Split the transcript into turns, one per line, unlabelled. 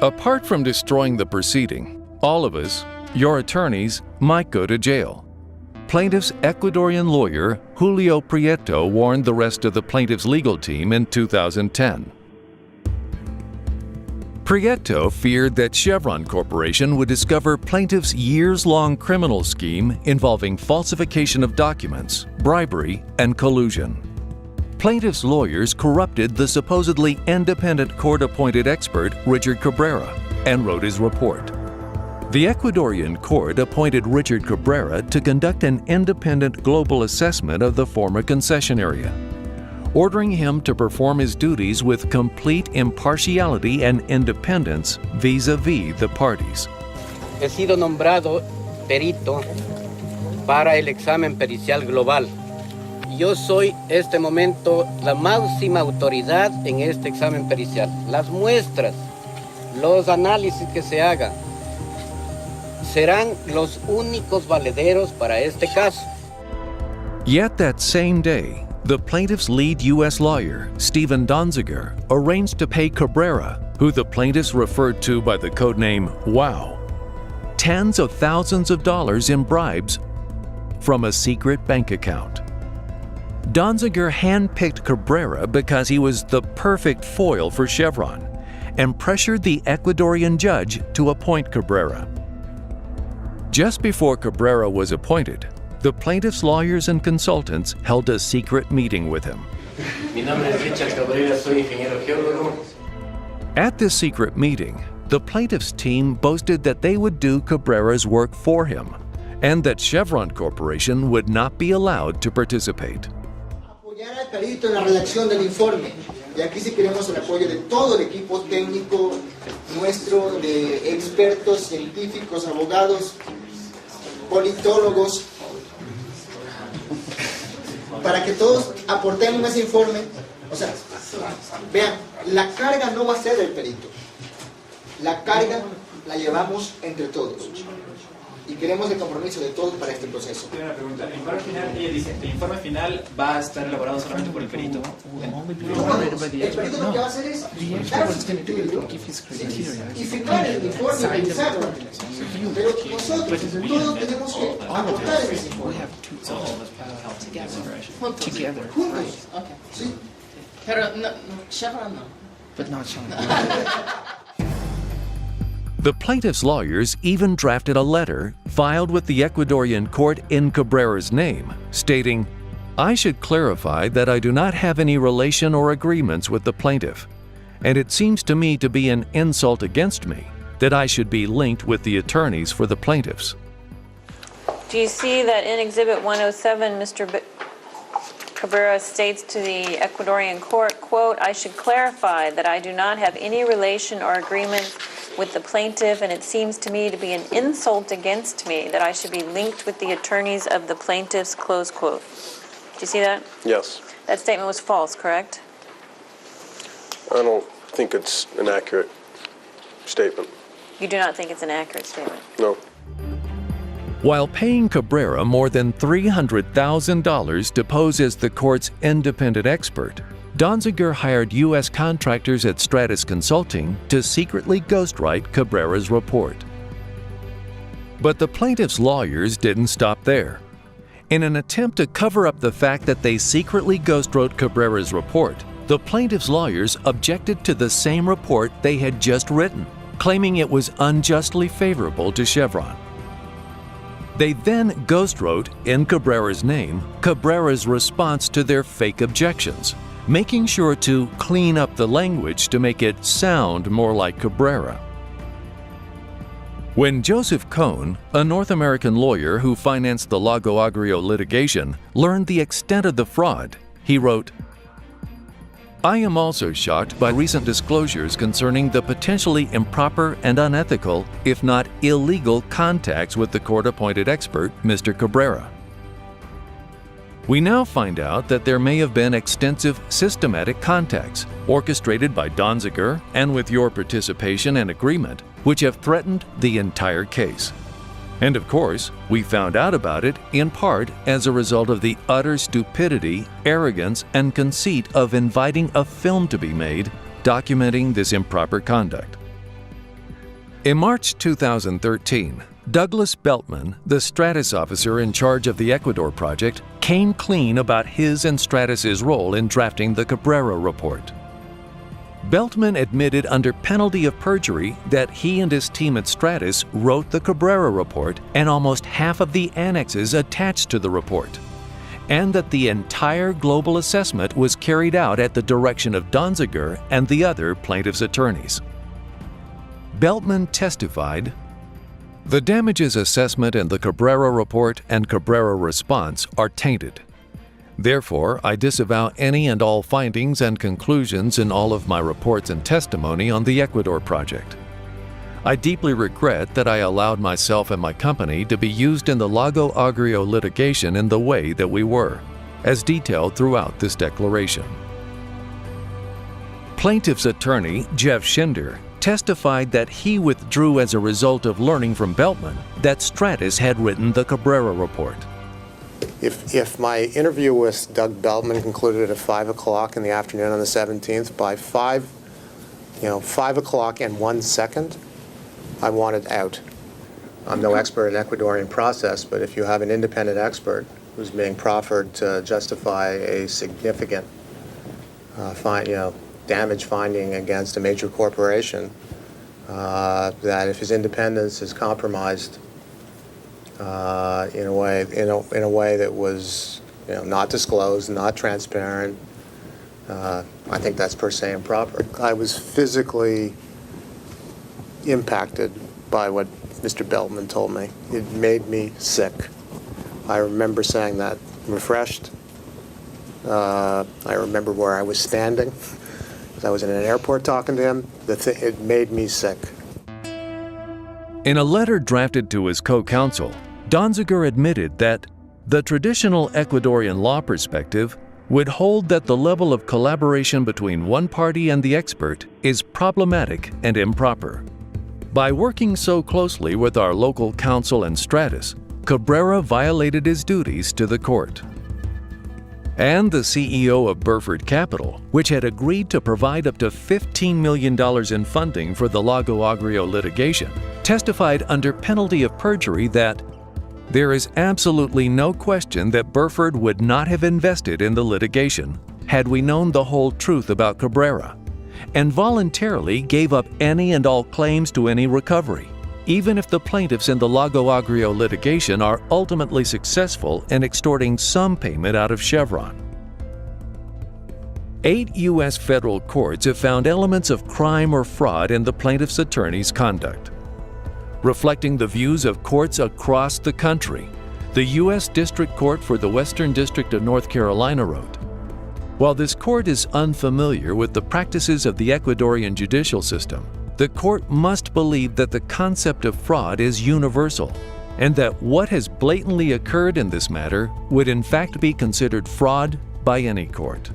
Apart from destroying the proceeding, all of us, your attorneys, might go to jail. Plaintiff's Ecuadorian lawyer Julio Prieto warned the rest of the plaintiff's legal team in 2010. Prieto feared that Chevron Corporation would discover plaintiff's years-long criminal scheme involving falsification of documents, bribery, and collusion. Plaintiff's lawyers corrupted the supposedly independent court-appointed expert Richard Cabrera and wrote his report. The Ecuadorian court appointed Richard Cabrera to conduct an independent global assessment of the former concession area, ordering him to perform his duties with complete impartiality and independence vis-a-vis the parties.
He sido nombrado perito para el examen pericial global. Yo soy este momento la máxima autoridad en este examen pericial. Las muestras, los análisis que se hagan serán los únicos valederos para este caso.
Yet that same day, the plaintiff's lead U.S. lawyer, Stephen Donziger, arranged to pay Cabrera, who the plaintiffs referred to by the codename WOW, tens of thousands of dollars in bribes from a secret bank account. Donziger handpicked Cabrera because he was the perfect foil for Chevron and pressured the Ecuadorian judge to appoint Cabrera. Just before Cabrera was appointed, the plaintiff's lawyers and consultants held a secret meeting with him.
Mi nombre es Richard Cabrera, soy ingeniero geólogo.
At this secret meeting, the plaintiff's team boasted that they would do Cabrera's work for him and that Chevron Corporation would not be allowed to participate.
Apoyar al perito en la redacción del informe. Y aquí sí queremos el apoyo de todo el equipo técnico nuestro, de expertos, científicos, abogados, politólogos, para que todos aportemos ese informe. O sea, vean, la carga no va a ser del perito. La carga la llevamos entre todos. Y queremos el compromiso de todos para este proceso.
Tengo una pregunta. El informe final, ella dice, el informe final va a estar elaborado solamente por el perito.
El perito lo que va a hacer es dar su criterio y firmar el informe y revisarlo. Pero nosotros todos tenemos que aportar en ese informe. Juntos. ¿Sí?
Pero no, Chevron no.
But not Chevron.
The plaintiff's lawyers even drafted a letter filed with the Ecuadorian court in Cabrera's name, stating, "I should clarify that I do not have any relation or agreements with the plaintiff, and it seems to me to be an insult against me that I should be linked with the attorneys for the plaintiffs."
Do you see that in Exhibit 107, Mr. Cabrera states to the Ecuadorian court, quote, "I should clarify that I do not have any relation or agreement with the plaintiff, and it seems to me to be an insult against me that I should be linked with the attorneys of the plaintiffs," close quote. Do you see that?
Yes.
That statement was false, correct?
I don't think it's an accurate statement.
You do not think it's an accurate statement?
No.
While paying Cabrera more than $300,000 to pose as the court's independent expert, Donziger hired U.S. contractors at Stratus Consulting to secretly ghostwrite Cabrera's report. But the plaintiff's lawyers didn't stop there. In an attempt to cover up the fact that they secretly ghostwrote Cabrera's report, the plaintiff's lawyers objected to the same report they had just written, claiming it was unjustly favorable to Chevron. They then ghostwrote, in Cabrera's name, Cabrera's response to their fake objections, making sure to clean up the language to make it sound more like Cabrera. When Joseph Cohn, a North American lawyer who financed the Lago Agrio litigation, learned the extent of the fraud, he wrote, "I am also shocked by recent disclosures concerning the potentially improper and unethical, if not illegal, contacts with the court-appointed expert, Mr. Cabrera. We now find out that there may have been extensive systematic contacts, orchestrated by Donziger and with your participation and agreement, which have threatened the entire case. And of course, we found out about it in part as a result of the utter stupidity, arrogance, and conceit of inviting a film to be made documenting this improper conduct." In March 2013, Douglas Beltman, the Stratus officer in charge of the Ecuador project, came clean about his and Stratus's role in drafting the Cabrera report. Beltman admitted under penalty of perjury that he and his team at Stratus wrote the Cabrera report and almost half of the annexes attached to the report, and that the entire global assessment was carried out at the direction of Donziger and the other plaintiffs' attorneys. Beltman testified, "The damages assessment in the Cabrera report and Cabrera response are tainted. Therefore, I disavow any and all findings and conclusions in all of my reports and testimony on the Ecuador project. I deeply regret that I allowed myself and my company to be used in the Lago Agrio litigation in the way that we were, as detailed throughout this declaration." Plaintiff's attorney, Jeff Schinder, testified that he withdrew as a result of learning from Beltman that Stratus had written the Cabrera report.
If my interview with Doug Beltman concluded at 5 o'clock in the afternoon on the 17th, by 5 o'clock and 1 second, I wanted out. I'm no expert in Ecuadorian process, but if you have an independent expert who's being proffered to justify a significant damage finding against a major corporation, that if his independence is compromised in a way that was not disclosed, not transparent, I think that's per se improper. I was physically impacted by what Mr. Beltman told me. It made me sick. I remember saying that. Refreshed. I remember where I was standing. I was in an airport talking to him. It made me sick.
In a letter drafted to his co-counsel, Donziger admitted that the traditional Ecuadorian law perspective would hold that the level of collaboration between one party and the expert is problematic and improper. By working so closely with our local counsel and Stratus, Cabrera violated his duties to the court. And the CEO of Burford Capital, which had agreed to provide up to $15 million in funding for the Lago Agrio litigation, testified under penalty of perjury that there is absolutely no question that Burford would not have invested in the litigation had we known the whole truth about Cabrera, and voluntarily gave up any and all claims to any recovery, even if the plaintiffs in the Lago Agrio litigation are ultimately successful in extorting some payment out of Chevron. 8 U.S. federal courts have found elements of crime or fraud in the plaintiff's attorney's conduct. Reflecting the views of courts across the country, the U.S. District Court for the Western District of North Carolina wrote, "While this court is unfamiliar with the practices of the Ecuadorian judicial system, the court must believe that the concept of fraud is universal, and that what has blatantly occurred in this matter would in fact be considered fraud by any court."